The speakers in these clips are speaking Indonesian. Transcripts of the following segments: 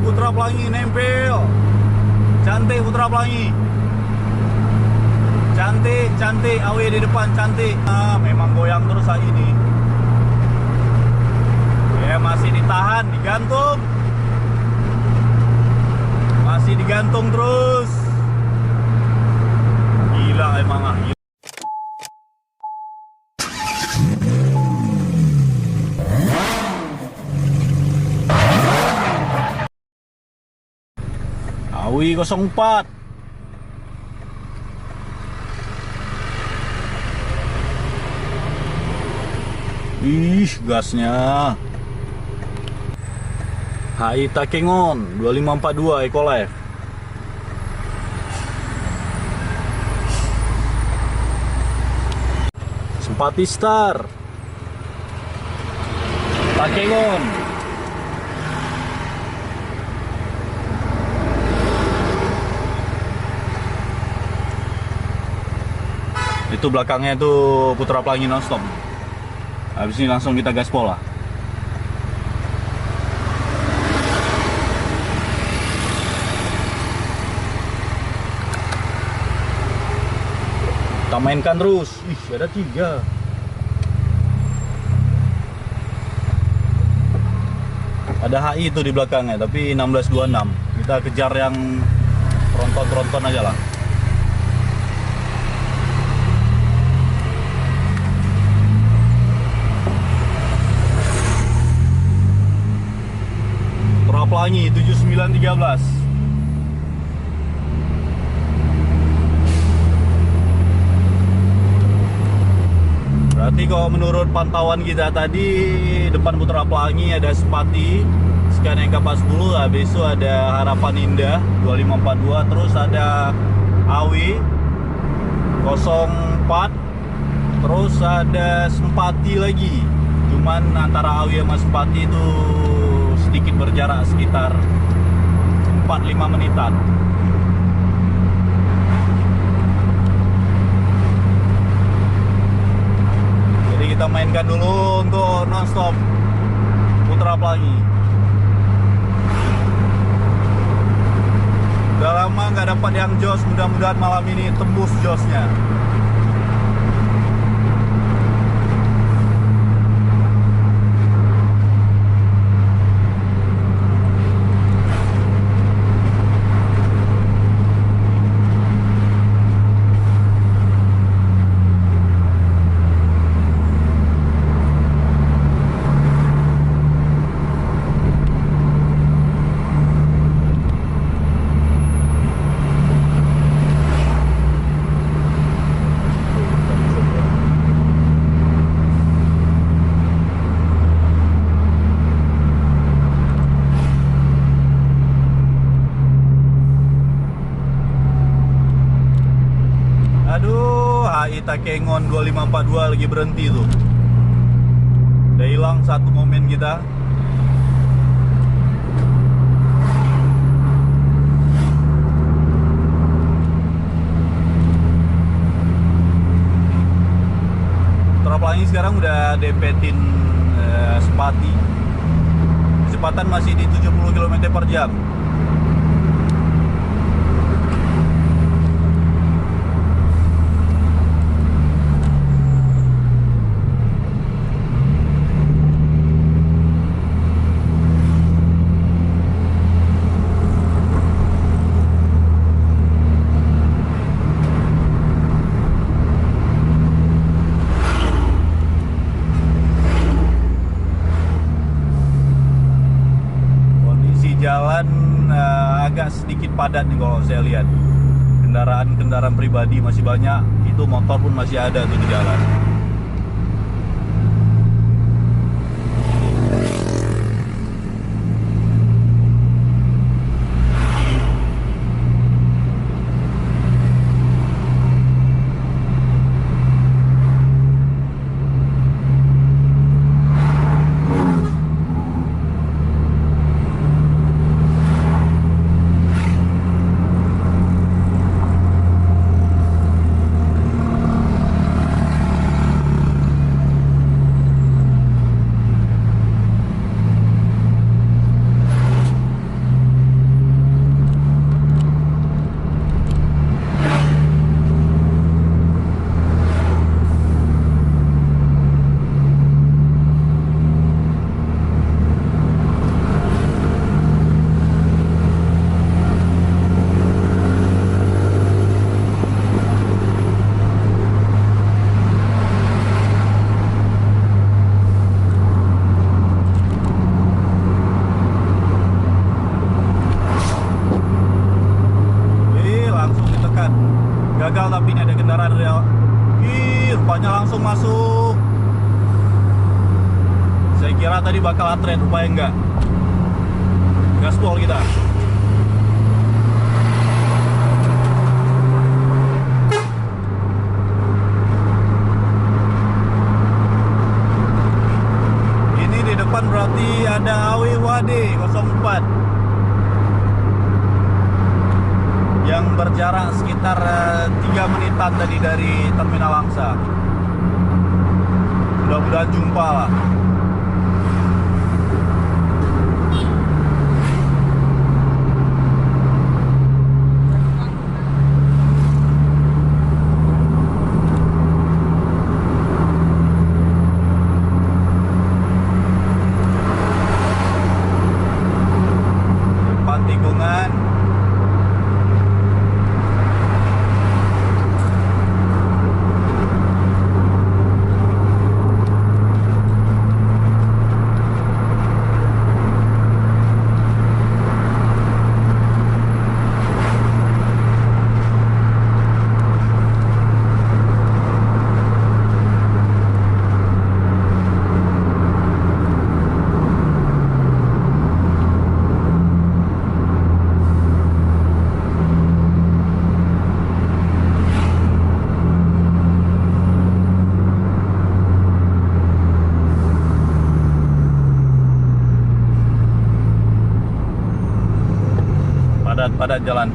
Putra Pelangi nempel. Cantik Putra Pelangi. Cantik, cantik. AW di depan, cantik. Nah, memang goyang terus saat ini. Ya, masih ditahan, digantung. Masih digantung terus. Gila emang ah. Awi 04. Ih, gasnya. HI Takengon 2542 Ecolife. Sempati Star Takengon. Itu belakangnya itu Putra Pelangi nonstop. Habis ini langsung kita gaspol lah. Kita mainkan terus. Ih, ada 3. Ada HI itu di belakangnya, tapi 1626. Kita kejar yang tronton-tronton aja lah. Pelangi 7913. Berarti kalau menurut pantauan kita tadi, depan Putra Pelangi ada Sempati Scania K40, habis itu ada Harapan Indah 2542, terus ada AW 04, terus ada Sempati lagi. Cuman antara AW sama Sempati itu sedikit berjarak sekitar 4-5 menitan. Jadi kita mainkan dulu untuk nonstop Putra Pelangi. Udah lama nggak dapat yang jos, mudah-mudahan malam ini tembus josnya. HI Takengon 2542 lagi berhenti tuh. Udah hilang satu momen kita. Putra Pelangi sekarang udah dempetin Sempati. Kecepatan masih di 70 km per jam. Jalan agak sedikit padat nih kalau saya lihat. Kendaraan pribadi masih banyak, itu motor pun masih ada tuh di jalan. kira tadi bakal atret, rupanya enggak. Gaspol kita. Ini di depan berarti ada AWWD 04 yang berjarak sekitar 3 menitan tadi dari Terminal Langsa. Mudah-mudahan jumpa lah. Depan tikungan. Padat jalan.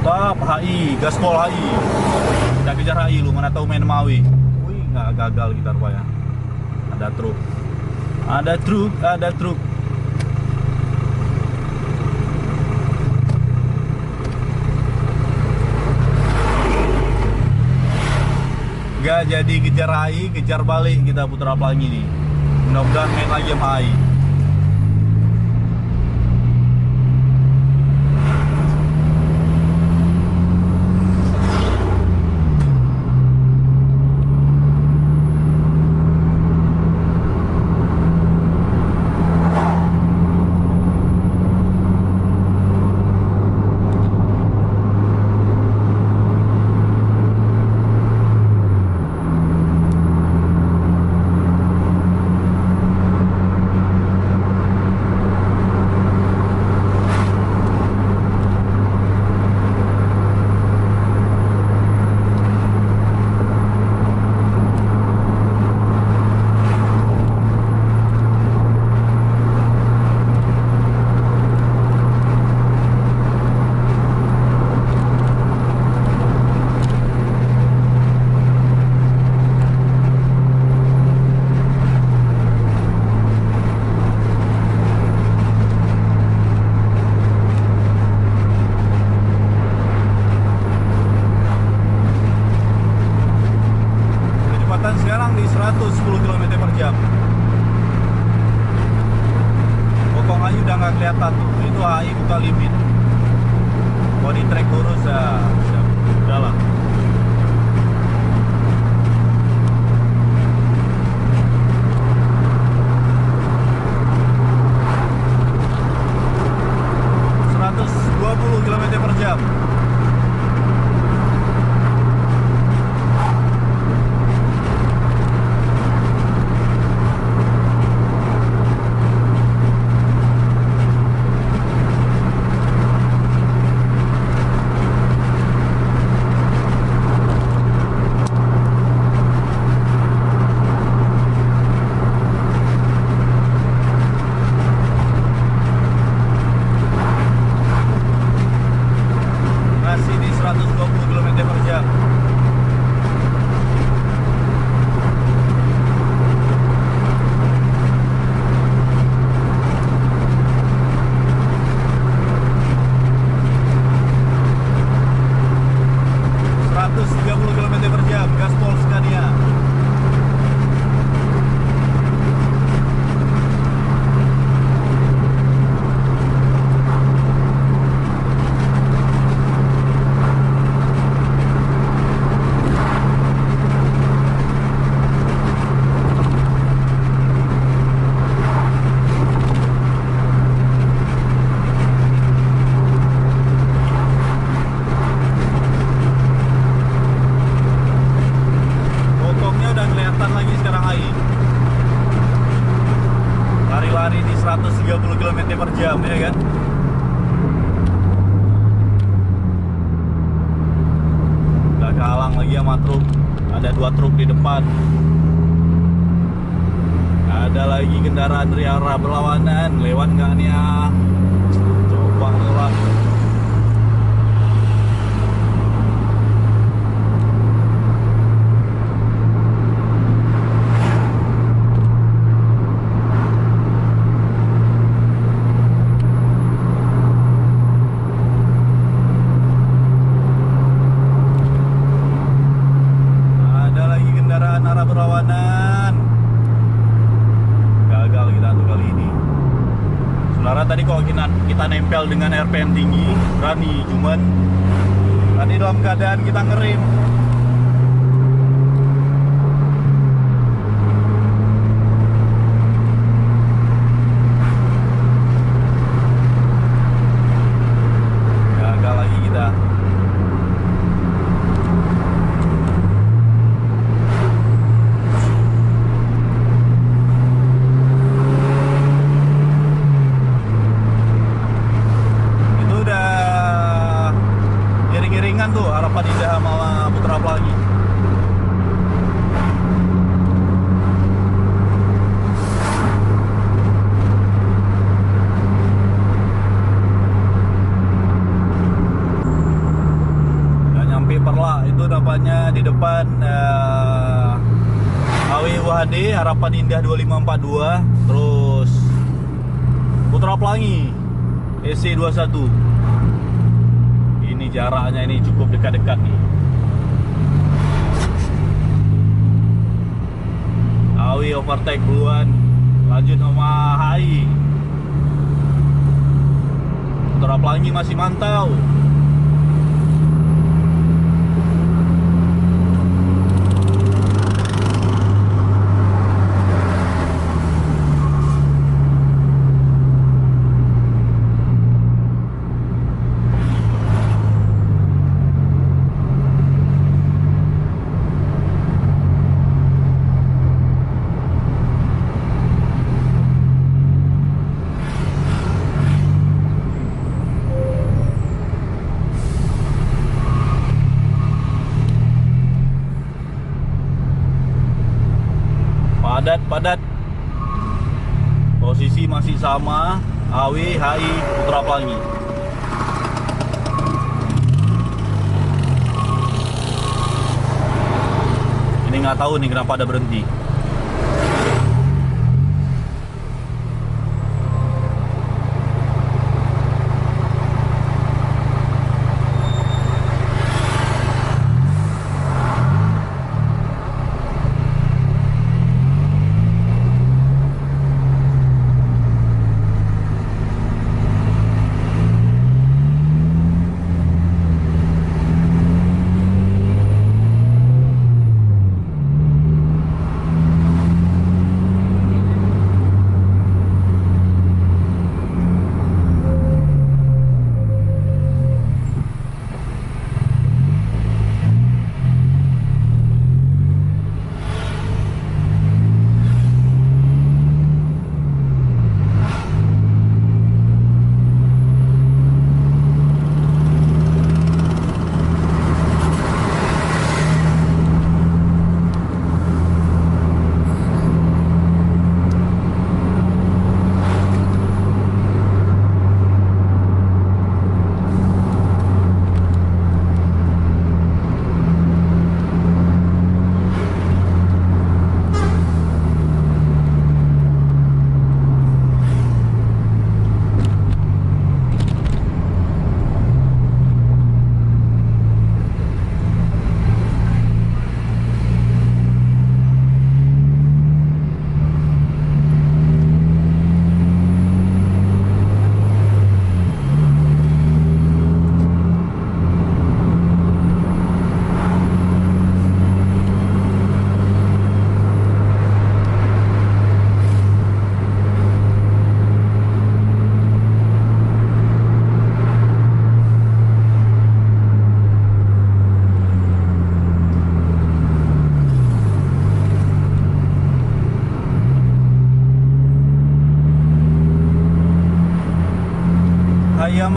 Top HI, gaspol HI. Kita kejar HI lu, mana tahu main Mawi. Wih, nggak gagal kita rupanya. Ada truk. Ada truk, ada truk. Gak jadi kejar HI, kejar balik kita Putra Pelangi nih. Mudah-mudahan main lagi sama HI. Sekarang di 110 km per jam. Bokong HI udah nggak kelihatan tuh. Itu HI buka limit. Body track lurus ya. Udah lah. Km per jam. per jam ya kan. Gak kehalang lagi sama truk. Ada 2 truk di depan. Ada lagi kendaraan dari arah berlawanan. Lewat nggak nih ya? Coba lewat. Ada lagi kendaraan arah berlawanan. Gagal kita tuh kali ini. Saudara, tadi kalau kita nempel dengan RPM tinggi berani, cuman tadi dalam keadaan kita ngerem. Gagal lagi kita. Tuh Harapan Indah sama Putra Pelangi. Udah nyampe Perla, itu dapatnya di depan AWUHD Harapan Indah 2542, terus Putra Pelangi EC21. Ini jaraknya ini cukup dekat-dekat nih. Awi overtake duluan, lanjut sama HI. Putra Pelangi masih mantau. Padat. Posisi masih sama, AW, HI, Putra Pelangi. Ini nggak tahu nih kenapa ada berhenti.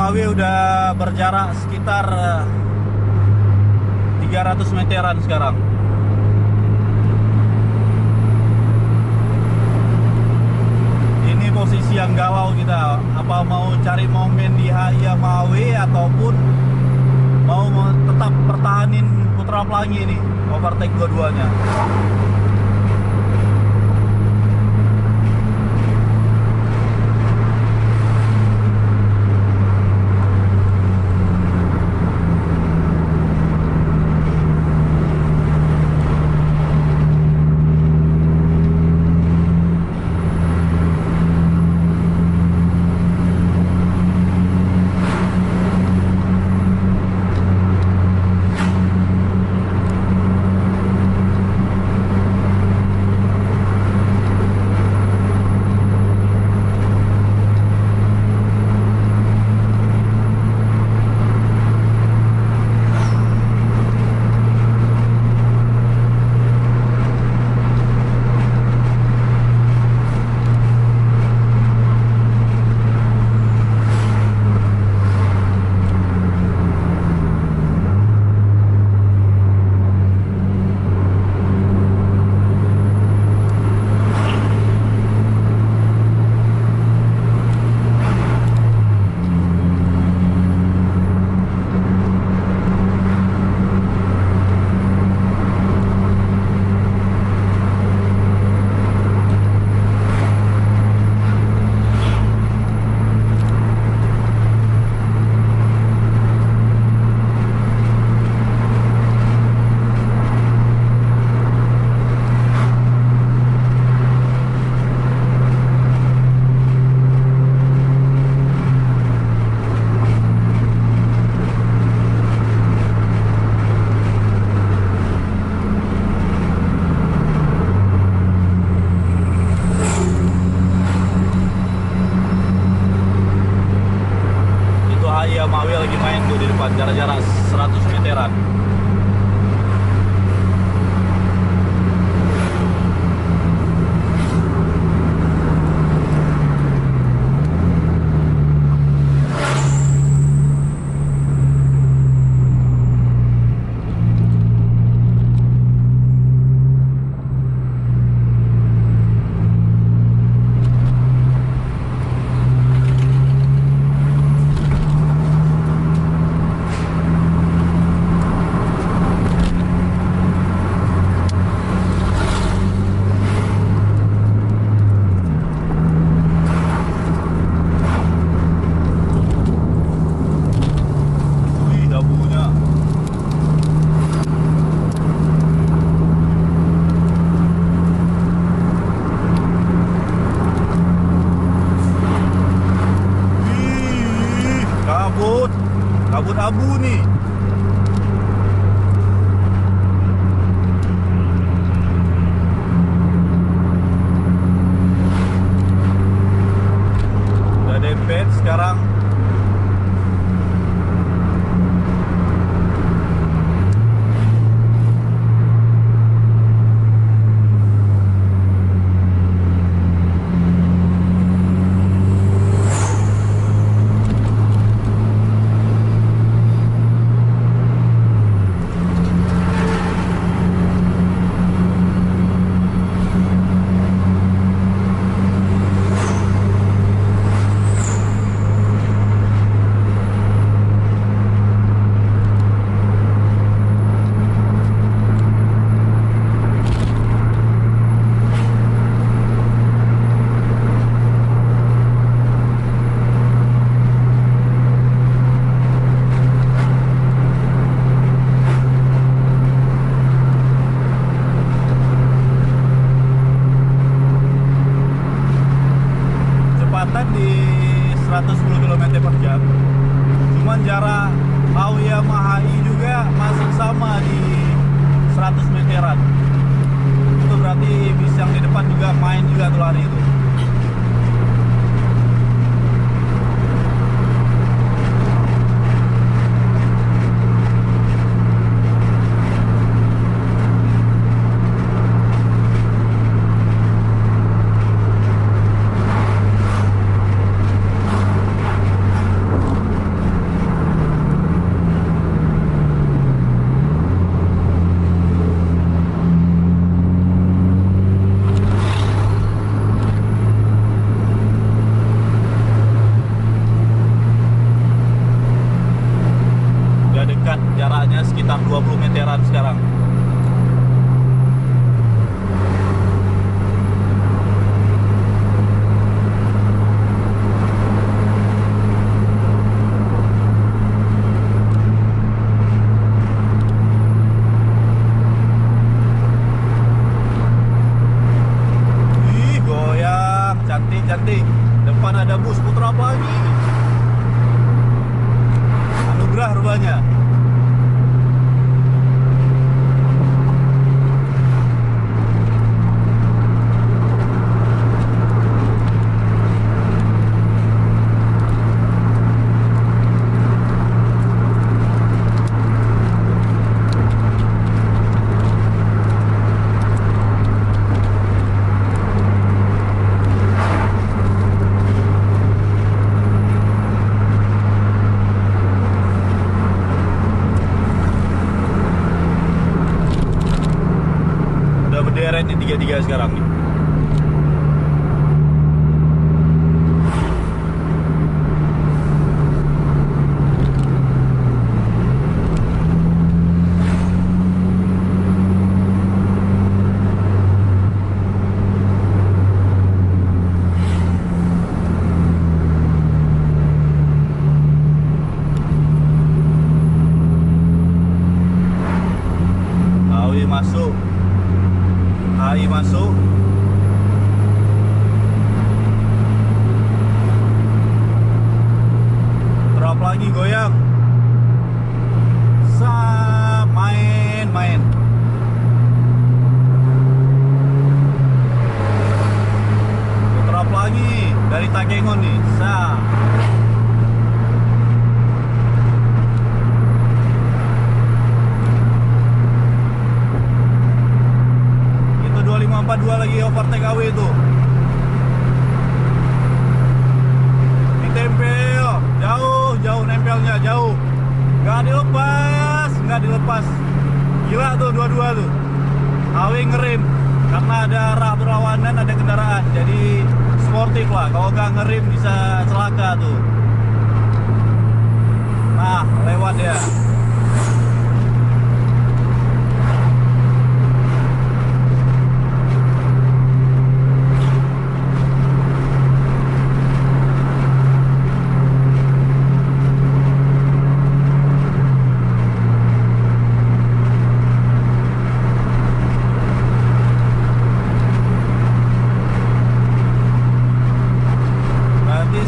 Mawi udah berjarak sekitar 300 meteran sekarang. Ini posisi yang galau kita. Apa mau cari momen di HI Mawi ataupun mau tetap pertahanin Putra Pelangi ini, overtake dua-duanya. Mawi lagi main tuh di depan, jarak-jarak 100 meteran. Kabut abu nih. Udah dempet sekarang. dekat, jaraknya sekitar 20 meteran sekarang. Cantik, depan ada bus Putra Pelangi, anugerah rupanya. Deret di 33 sekarang nih. Awi masuk. HI masuk. Drop lagi, goyang. Main. Drop lagi dari Takengon nih. Itu 2542 lagi overtake AW itu. Ditempel, jauh nempelnya, jauh. Nggak dilepas. Gila tuh dua-dua tuh. AW ngerem karena ada arah berlawanan, ada kendaraan. Jadi sportif lah. Kalau nggak ngerem bisa celaka tuh. Nah, lewat ya.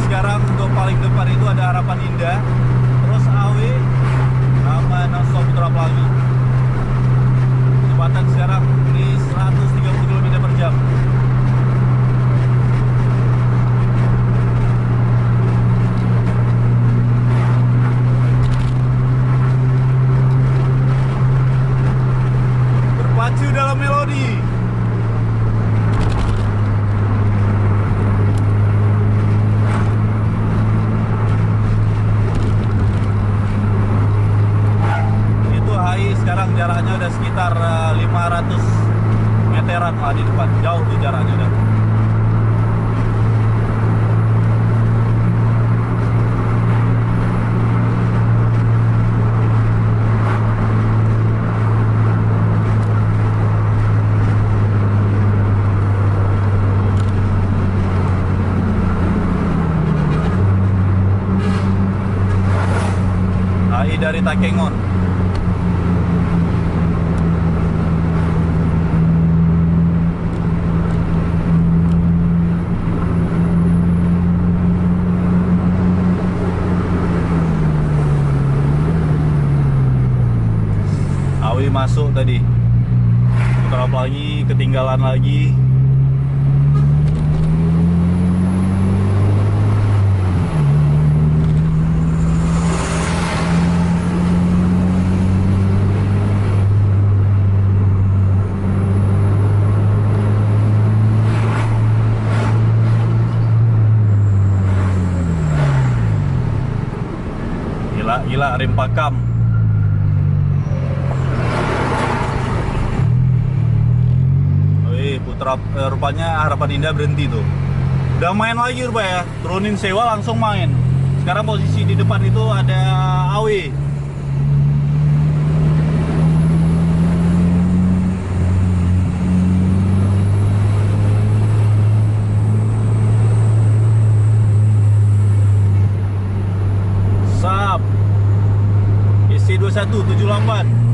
Sekarang untuk paling depan itu ada Harapan Indah, terus AW sama non-stop Putra Pelangi. Kecepatan sekarang di 130 km per jam. Berpacu dalam melodi. Sekarang jaraknya udah sekitar 500 meteran lah di depan, jauh tuh jaraknya udah. HI dari Takengon. AW masuk tadi. Putra Pelangi ketinggalan lagi. Gila rem pakam. Rupanya Harapan Indah berhenti tuh. Udah main lagi rupanya, turunin sewa langsung main. Sekarang posisi di depan itu ada AW. D2178.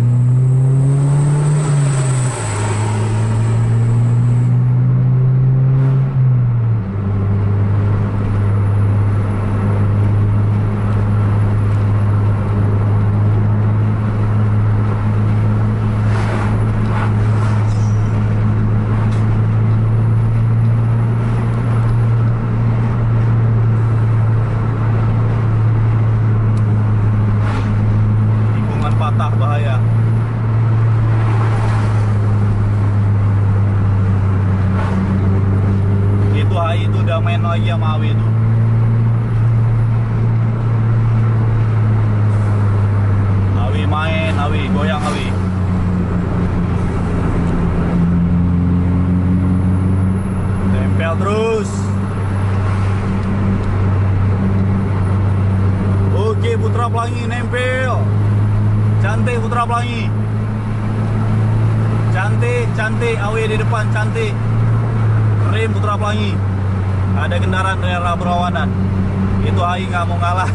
Patah bahaya. Itu HI itu udah main lagi sama AW itu. AW main, AW goyang AW. Tempel terus. Oke, Putra Pelangi nempel. Cantik Putra Pelangi. Cantik, cantik AW di depan, cantik. Keren Putra Pelangi. Ada kendaraan dari arah berlawanan. Itu HI nggak mau ngalah.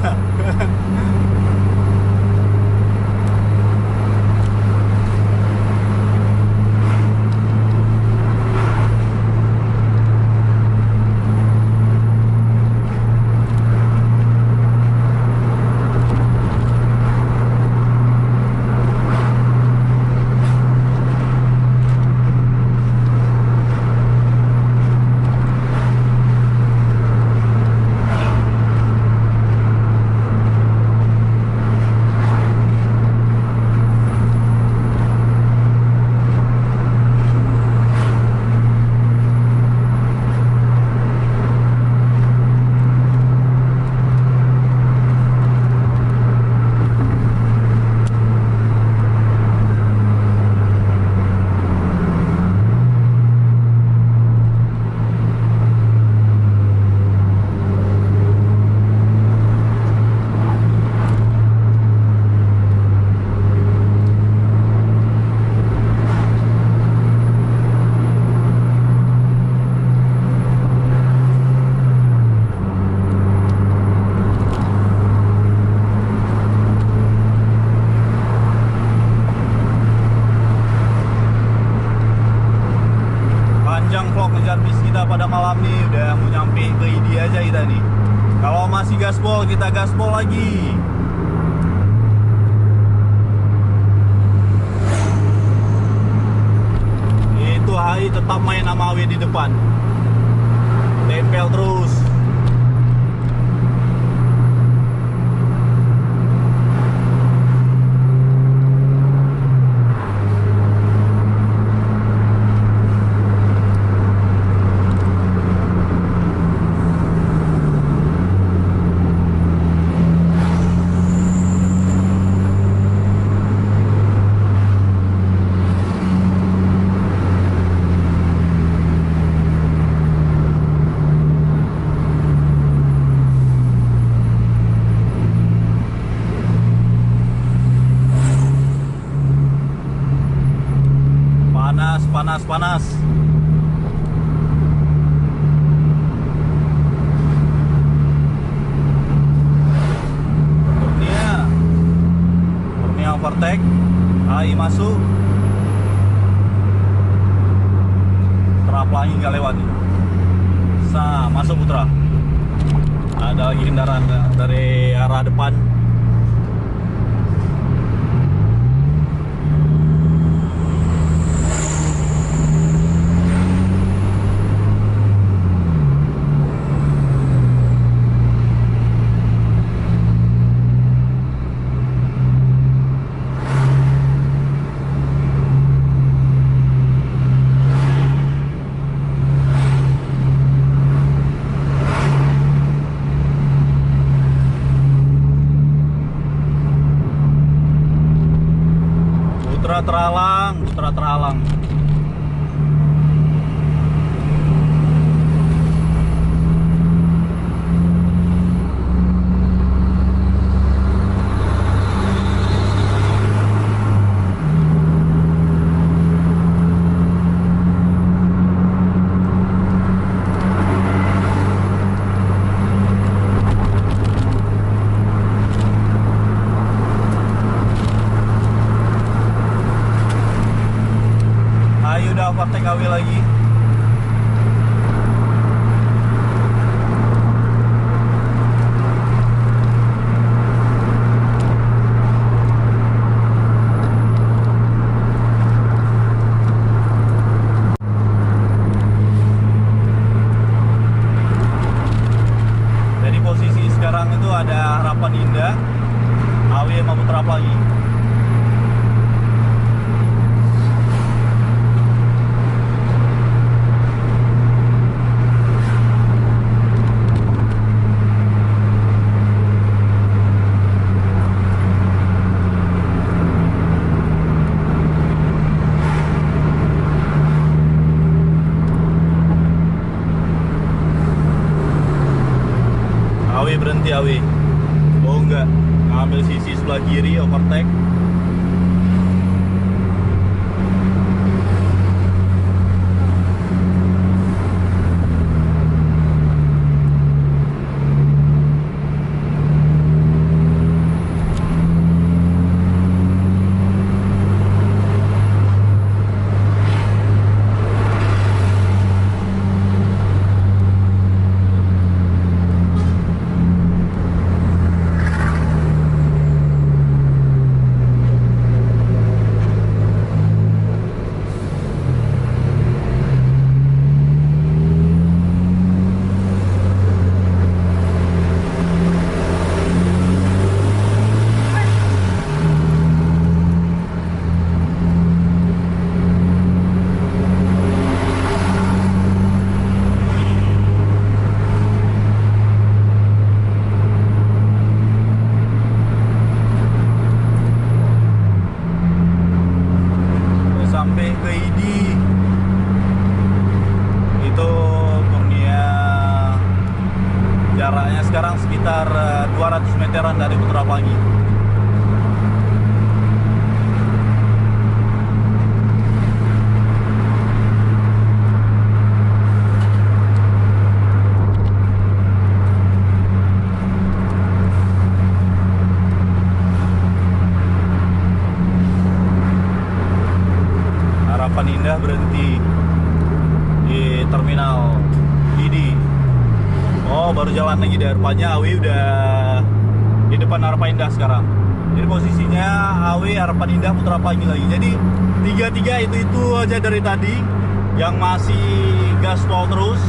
Pada malam nih udah mau nyampe ke ID aja kita nih. Kalau masih gaspol, kita gaspol lagi. Itu HI tetap main sama AW di depan. Tempel terus. Panas. Murnia overtake. HI masuk. Putra Pelangi nggak lewat. Masuk Putra. Ada lagi kendaraan dari arah depan. Putra teralang. kita overtake KW lagi. Jadi posisi sekarang itu ada Harapan Indah, AW sama Putra Pelangi. AW berhenti AW. Oh enggak, ngambil sisi sebelah kiri overtake. Sampai ke ID itu Kurnia, jaraknya sekarang sekitar 200 meteran dari Putra Pelangi. Harapan Indah berhenti di terminal ID. Oh, baru jalan lagi dari depannya. AW udah di depan Harapan Indah sekarang. Jadi posisinya AW, Harapan Indah, Putra Pelangi lagi. Jadi tiga-tiga itu aja dari tadi yang masih gaspol terus.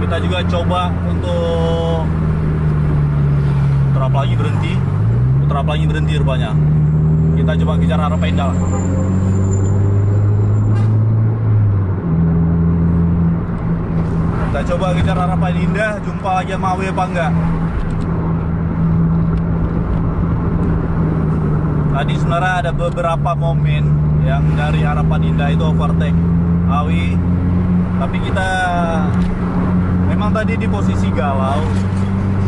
Kita juga coba untuk Putra Pelangi berhenti. Putra Pelangi berhenti rupanya. Kita coba kejar Harapan Indah. Kita coba kejar Harapan Indah, jumpa lagi sama AW apa enggak. Tadi sebenarnya ada beberapa momen yang dari Harapan Indah itu overtake AW, tapi kita memang tadi di posisi galau.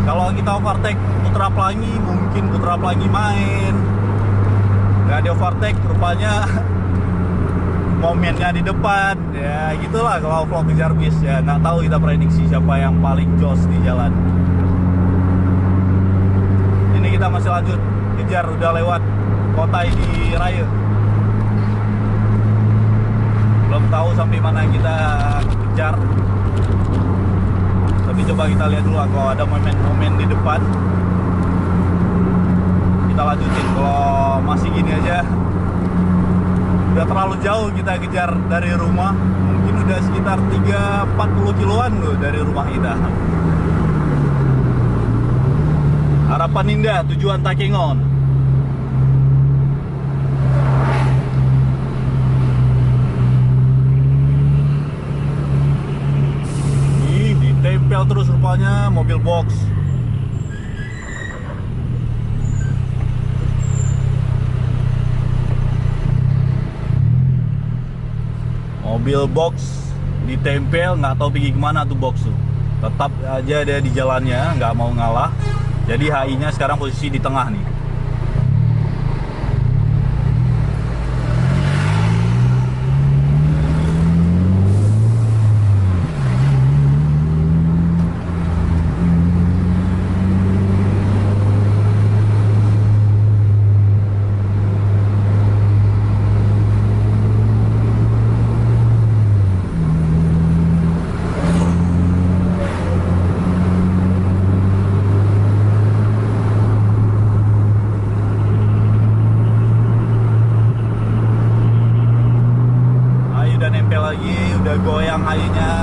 Kalau kita overtake Putra Pelangi, mungkin Putra Pelangi main. Nggak di overtake, rupanya momennya di depan. Ya gitulah kalau vlog kejar bis ya, nggak tahu kita prediksi siapa yang paling jos di jalan. Ini kita masih lanjut kejar, udah lewat kota ini raya. Belum tahu sampai mana yang kita kejar, tapi coba kita lihat dulu kalau ada momen-momen di depan kita lanjutin. Kalau masih gini aja udah terlalu jauh kita kejar dari rumah. Mungkin udah sekitar 3-40 kiloan loh dari rumah kita. Harapan Indah tujuan Takengon. Ih, ditempel terus rupanya mobil box. Mobil box ditempel, nggak tahu pergi kemana tuh box tuh. Tetap aja ada di jalannya, nggak mau ngalah. Jadi HI-nya sekarang posisi di tengah nih. lagi, udah goyang airnya.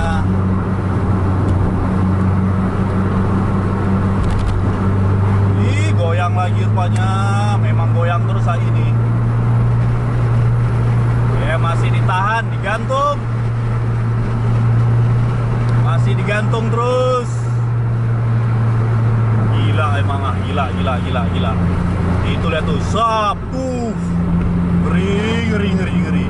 Ih, goyang lagi rupanya. Memang goyang terus hari ini. Ya, masih ditahan, digantung. Masih digantung terus. Gila emang ah, gila. Itu lihat tuh, sap, ngeri.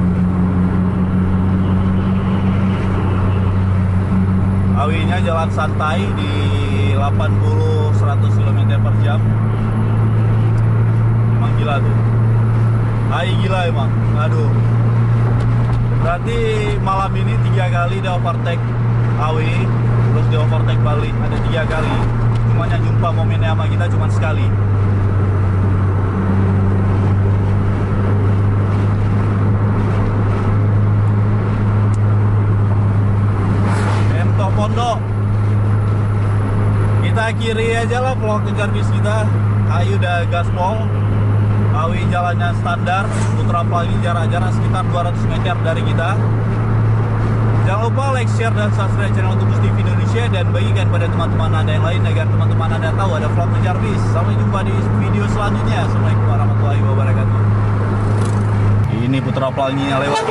Awinya jalan santai di 80-100 km per jam. Emang gila tuh. Gila emang. Aduh. Berarti malam ini 3 kali dia overtake Awi, terus dia overtake balik, ada 3 kali. Cuma yang jumpa momennya sama kita cuma sekali. Pondok. Kita kiri aja lah vlog kejar bis kita. Ayu udah gaspol. Awi jalannya standar, Putra Pelangi jarak-jarak sekitar 200 meter dari kita. Jangan lupa like, share, dan subscribe channel Tubus TV Indonesia, dan bagikan pada teman-teman Anda yang lain agar teman-teman Anda tahu ada vlog kejar bis. Sampai jumpa di video selanjutnya. Assalamualaikum warahmatullahi wabarakatuh. Ini Putra Pelanginya lewat.